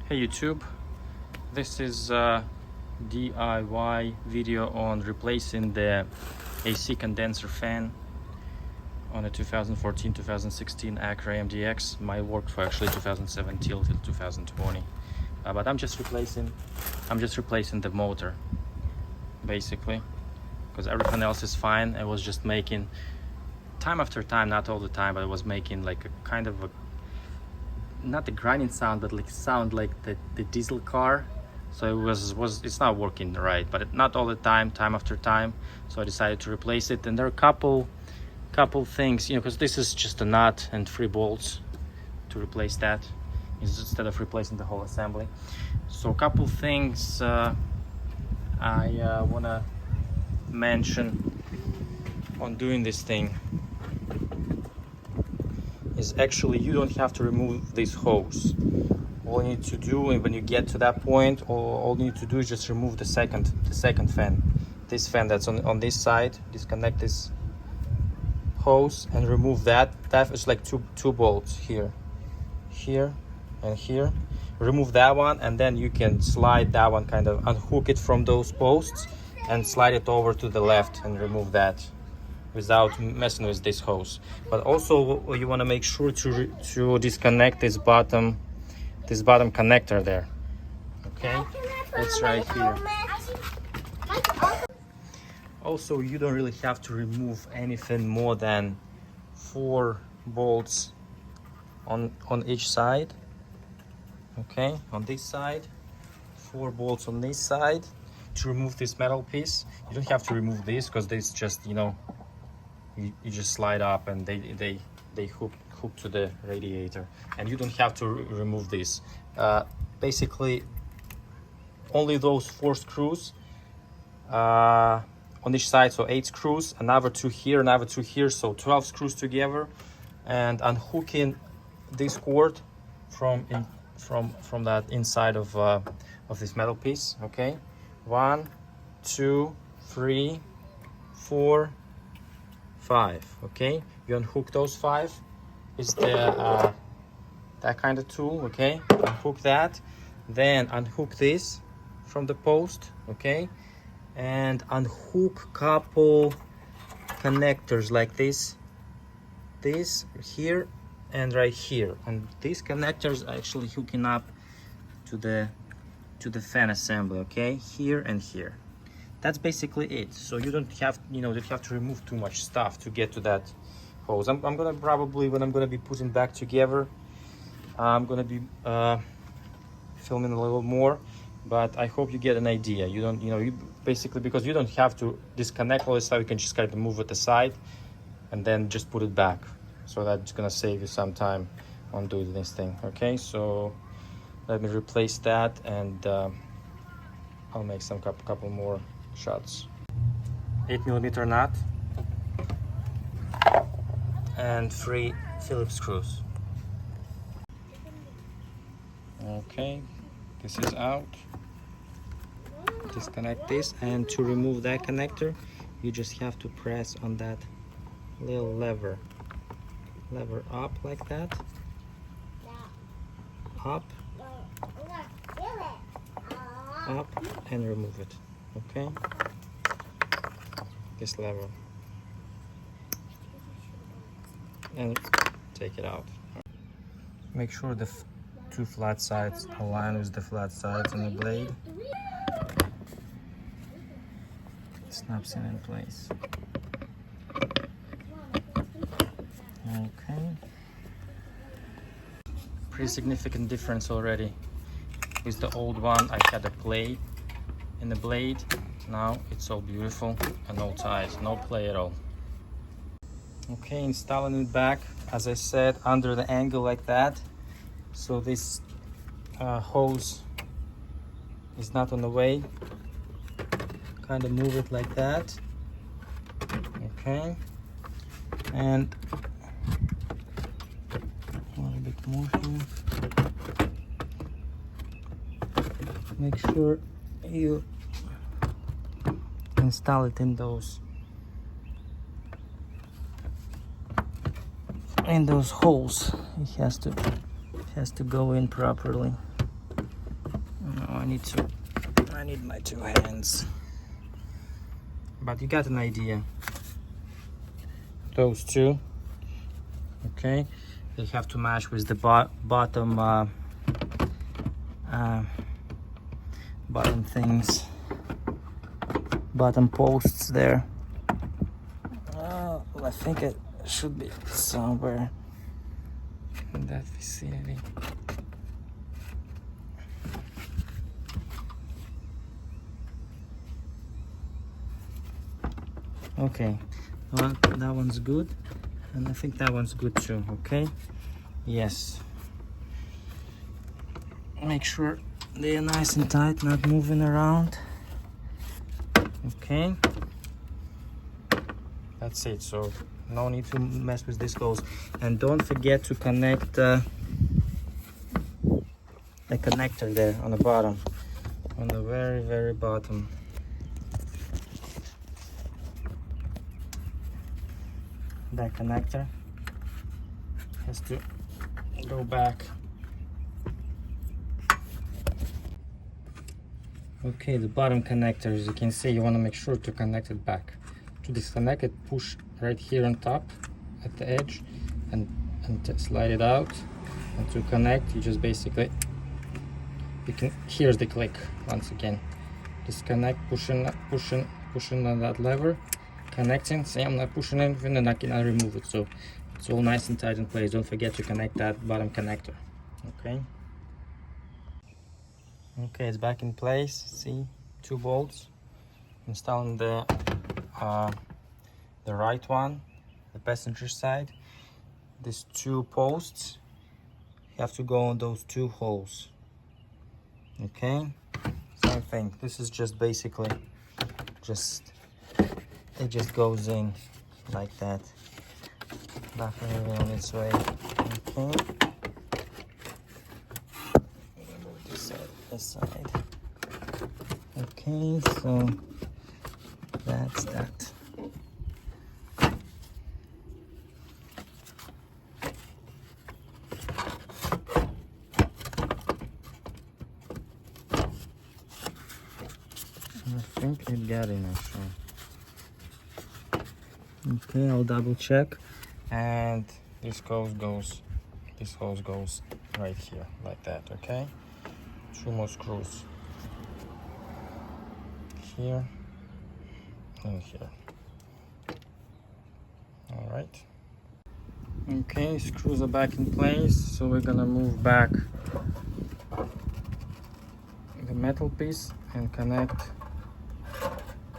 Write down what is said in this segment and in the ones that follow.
Hey YouTube, this is a DIY video on replacing the AC condenser fan on a 2014-2016 Acura MDX. My work for actually 2017 till 2020, but I'm just replacing the motor basically, because everything else is fine. I was just making time after time, not all the time, but I was making like a kind of a, not the grinding sound, but like sound like the diesel car. So it's not working right, but not all the time after time. So I decided to replace it, and there are a couple things, because this is just a nut and 3 bolts to replace that instead of replacing the whole assembly. So a couple things I want to mention on doing this thing is actually you don't have to remove this hose. All you need to do when you get to that point, all you need to do is just remove the second fan, this fan that's on this side. Disconnect this hose and remove that. That is like two bolts here and here. Remove that one, and then you can slide that one, kind of unhook it from those posts and slide it over to the left and remove that without messing with this hose. But also you want to make sure to disconnect this bottom connector there. Okay, it's right here. Also, you don't really have to remove anything more than 4 bolts on each side. Okay, on this side, 4 bolts on this side to remove this metal piece. You don't have to remove this, because this just, you just slide up and they hook to the radiator, and you don't have to remove this. Basically only those 4 screws on each side, so 8 screws, another 2 here, another 2 here, so 12 screws together, and unhooking this cord from that inside of this metal piece. Okay, 1, 2, 3, 4, 5. Okay, you unhook those 5. Is the that kind of tool. Okay, unhook that, then unhook this from the post. Okay, and unhook couple connectors like this here and right here, and these connectors are actually hooking up to the fan assembly. Okay, here and here. That's basically it. So you don't have to remove too much stuff to get to that hose. I'm gonna probably, when I'm gonna be putting back together, I'm gonna be filming a little more, but I hope you get an idea. You don't, you basically, because you don't have to disconnect all this stuff, you can just kind of move it aside and then just put it back. So that's gonna save you some time on doing this thing. Okay, so let me replace that, and I'll make some couple more shots. 8mm nut and 3 Phillips screws. Okay, this is out. Disconnect this, and to remove that connector, you just have to press on that little lever up like that. Up, and remove it. Okay, this lever, and take it out. Make sure the 2 flat sides align with the flat sides on the blade. It snaps in place. Okay, pretty significant difference already. With the old one, I had a play in the blade. Now it's all beautiful and all tight, no play at all. Okay, installing it back, as I said, under the angle like that, so this hose is not on the way. Kind of move it like that. Okay, and a little bit more here. Make sure you install it in those holes. It has to go in properly. No, I need my two hands. But you got an idea. Those two, okay, they have to match with the bottom things, bottom posts there. I think it should be somewhere in that vicinity. Okay, well, that one's good, and I think that one's good too. Okay, yes, make sure they are nice and tight, not moving around. Okay, that's it. So no need to mess with these holes, and don't forget to connect the connector there on the bottom, on the very bottom. That connector has to go back. Okay, the bottom connector, as you can see, you want to make sure to connect it back. To disconnect it, push right here on top at the edge and slide it out. And to connect, you just basically, here's the click once again. Disconnect, pushing on that lever, connecting. See, I'm not pushing anything and I cannot remove it, so it's all nice and tight in place. Don't forget to connect that bottom connector. Okay, it's back in place. See, 2 bolts. Installing the right one, the passenger side. These 2 posts have to go on those 2 holes. Okay, same thing. This is just basically it just goes in like that. Nothing really on its way. Okay. This side. Okay, so that's that. I think it got in actually. Okay, I'll double check. And this hose goes right here, like that. Okay, 2 more screws here and here. All right. Okay, screws are back in place, so we're gonna move back the metal piece and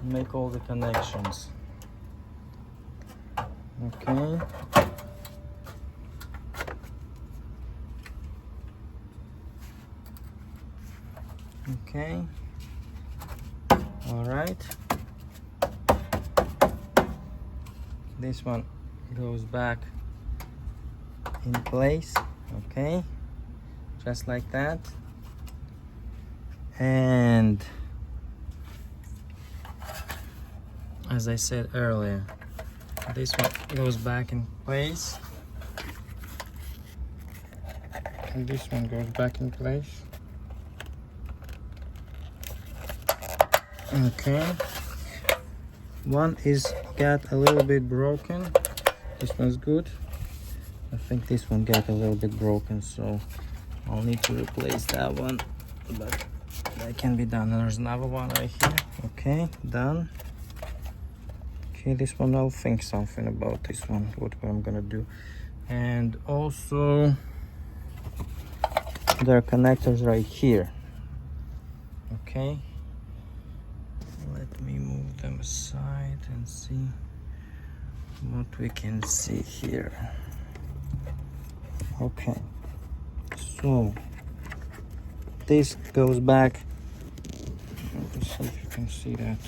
make all the connections. Okay. Okay. All right. This one goes back in place. Okay. Just like that. And as I said earlier, this one goes back in place, and this one goes back in place. Okay, one is got a little bit broken. This one's good. I think this one got a little bit broken, so I'll need to replace that one, but that can be done. And there's another one right here. Okay, done. Okay, this one, I'll think something about this one, what I'm gonna do. And also there are connectors right here. Okay, let me move them aside and see what we can see here. Okay, so this goes back. Let's see if you can see that.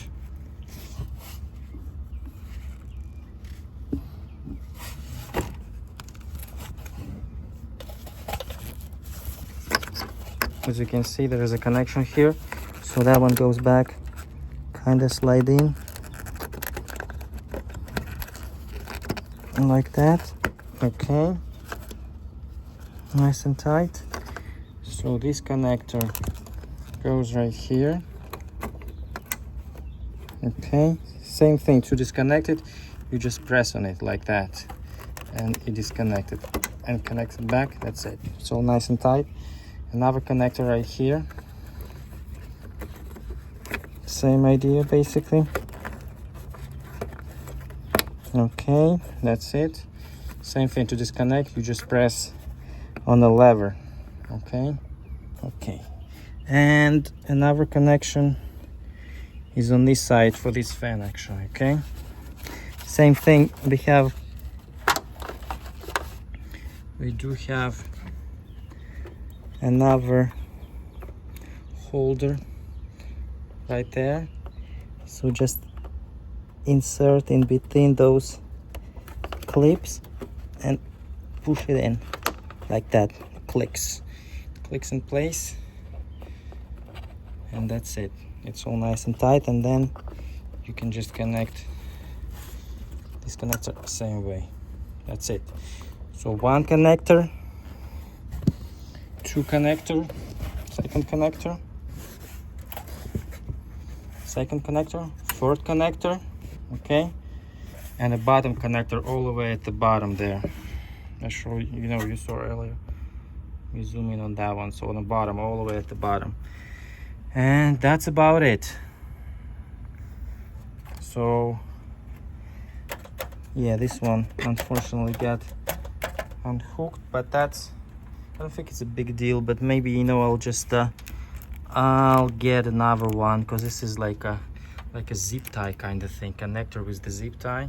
As you can see, there is a connection here, so that one goes back, kind of slide in like that. Okay, nice and tight. So this connector goes right here. Okay, same thing. To disconnect it, you just press on it like that and it disconnected and connects it back. That's it. It's all nice and tight. Another connector right here. Same idea basically. Okay, that's it. Same thing. To disconnect, you just press on the lever. Okay, and another connection is on this side for this fan actually. Okay, same thing. We do have another holder right there, so just insert in between those clips and push it in like that. Clicks in place, and that's it. It's all nice and tight, and then you can just connect this connector the same way. That's it. So one connector, two connector, second connector, third connector, okay, and a bottom connector all the way at the bottom there. I show you, you saw earlier. We zoom in on that one. So on the bottom, all the way at the bottom, and that's about it. So yeah, this one unfortunately got unhooked, but I don't think it's a big deal. But maybe I'll just I'll get another one, because this is like a zip tie kind of thing, connector with the zip tie.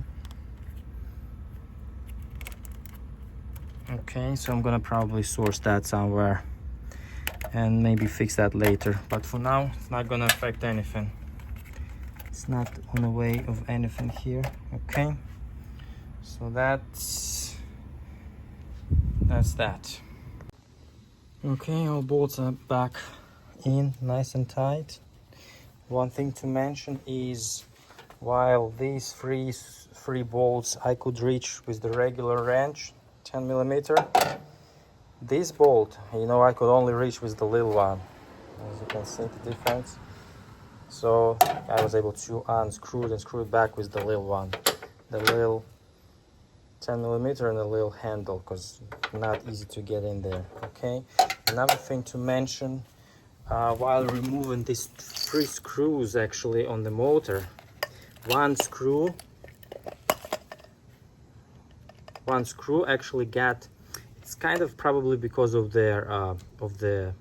Okay, so I'm gonna probably source that somewhere and maybe fix that later, but for now it's not gonna affect anything. It's not on the way of anything here. Okay, so that's that. Okay, all bolts are back in nice and tight. One thing to mention is, while these three bolts I could reach with the regular wrench, 10mm, this bolt, I could only reach with the little one. As you can see the difference. So I was able to unscrew it and screw it back with the little one, the little 10mm and the little handle, because not easy to get in there. Okay, another thing to mention, while removing these 3 screws actually on the motor, one screw actually got, it's kind of probably because of the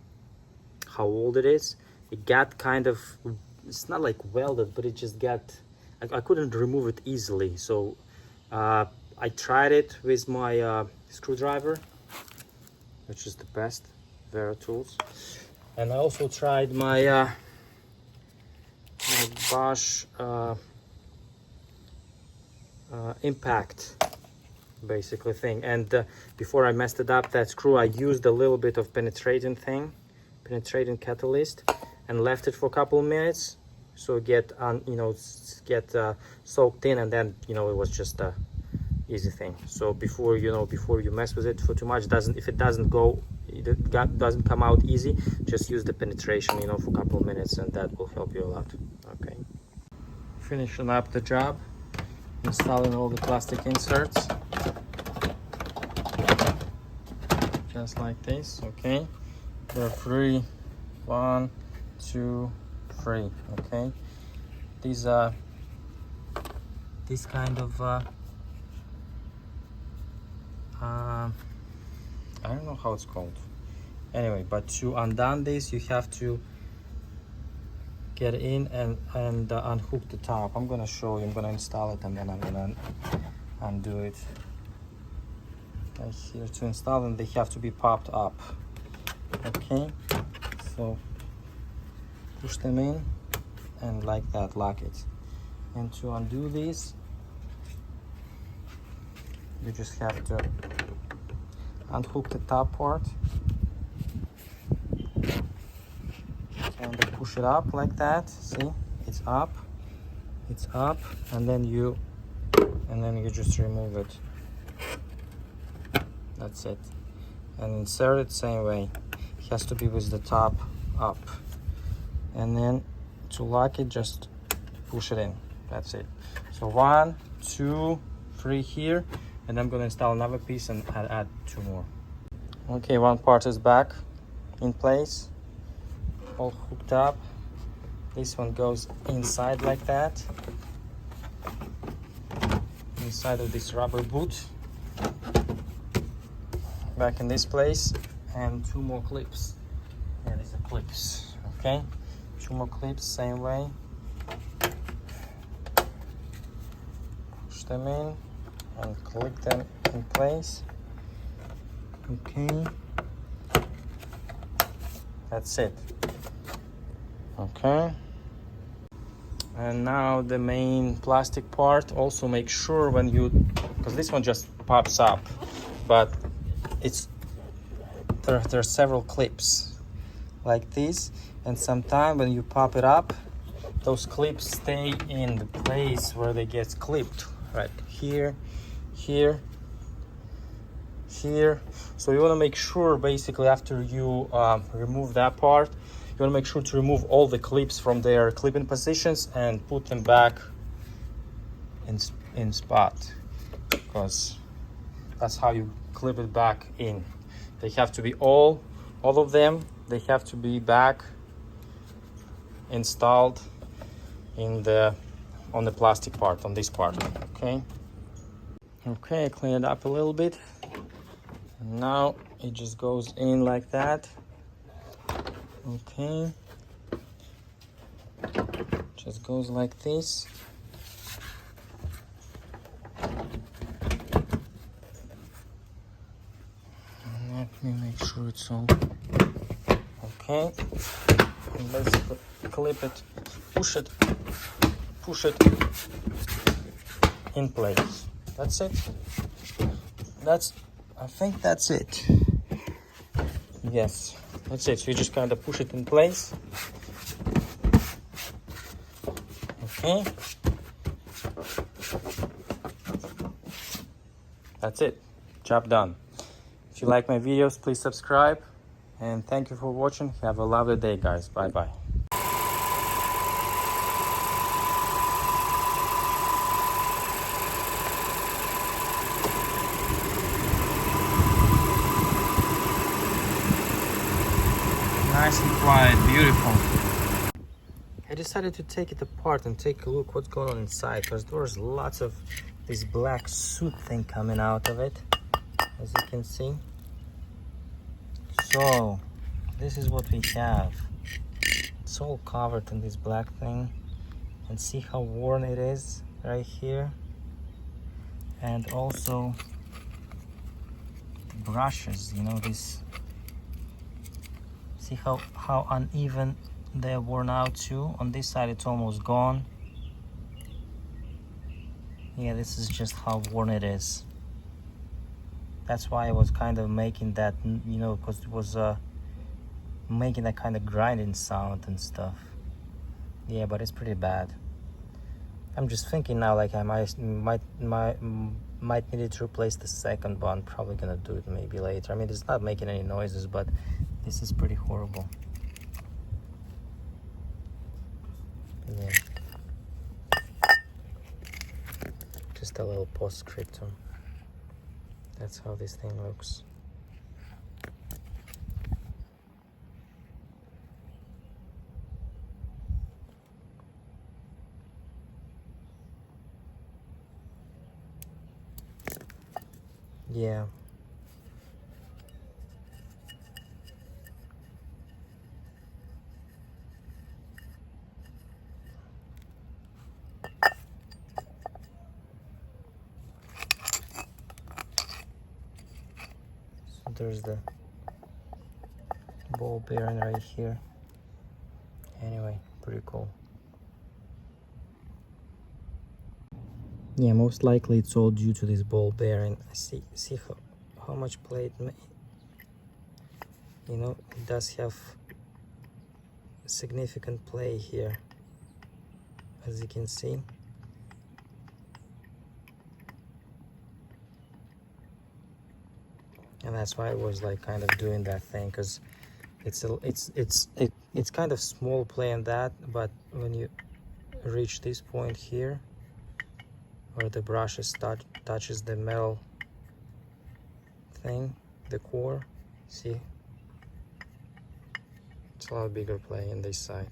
how old it is, it got kind of, it's not like welded, but it just got, I couldn't remove it easily. So I tried it with my screwdriver, which is the best Vera tools, and I also tried my Bosch impact basically thing, and before I messed it up, that screw, I used a little bit of penetrating catalyst and left it for a couple of minutes, so get soaked in, and then it was just a easy thing. So before you mess with it for too much, if it doesn't come out easy, just use the penetration for a couple of minutes, and that will help you a lot. Okay, finishing up the job, installing all the plastic inserts just like this. Okay, there are 3, 1, 2, 3. Okay, these are this kind of I don't know how it's called anyway, but to undone this, you have to get in and unhook the top. I'm gonna show you. I'm gonna install it, and then I'm gonna undo it right here. To install them, they have to be popped up. Okay, so push them in and like that, lock it. And to undo these, you just have to unhook the top part and push it up like that. See, it's up, and then you just remove it. That's it. And insert it same way. It has to be with the top up. and then to lock it, just push it in. That's it. So 1, 2, 3 here, and I'm gonna install another piece and add 2 more. Okay, one part is back in place, all hooked up. This one goes inside like that, inside of this rubber boot, back in this place, and 2 more clips. Yeah, these are clips. Okay, 2 more clips, same way. Push them in and click them in place. Okay, that's it. Okay, and now the main plastic part. Also make sure when you, because this one just pops up, but there are several clips like this, and sometimes when you pop it up, those clips stay in the place where they get clipped, right here, here, here. So you want to make sure, basically, after you remove that part, you want to make sure to remove all the clips from their clipping positions and put them back in spot, because that's how you clip it back in. They have to be all of them, they have to be back installed on the plastic part, on this part. Okay, I clean it up a little bit. Now it just goes in like that. Okay, just goes like this. Let me make sure it's all okay. And basically clip it, push it in place. That's it. I think that's it. Yes, that's it. So you just kind of push it in place. Okay. That's it. Job done. If you like my videos, please subscribe. And thank you for watching. Have a lovely day, guys. Bye-bye. Nice and quiet, beautiful. I decided to take it apart and take a look what's going on inside, because there's lots of this black soot thing coming out of it, as you can see. So this is what we have. It's all covered in this black thing, and see how worn it is right here. And also the brushes, you know, this, see how uneven they're worn out too. On this side it's almost gone. Yeah, this is just how worn it is. That's why I was kind of making that, you know, because it was making that kind of grinding sound and stuff. Yeah, but it's pretty bad. I'm just thinking now, like I might need to replace the second, but I'm probably gonna do it maybe later. I mean, it's not making any noises, but this is pretty horrible. Yeah. Just a little postscriptum. That's how this thing looks. Yeah. So there's the ball bearing right here. Anyway, pretty cool. Yeah, most likely it's all due to this ball bearing. See how much play it made. You know, it does have significant play here, as you can see. And that's why I was like kind of doing that thing, because It's kind of small play in that, but when you reach this point here, where the brush touches the metal thing, the core, see, it's a lot bigger play in this side.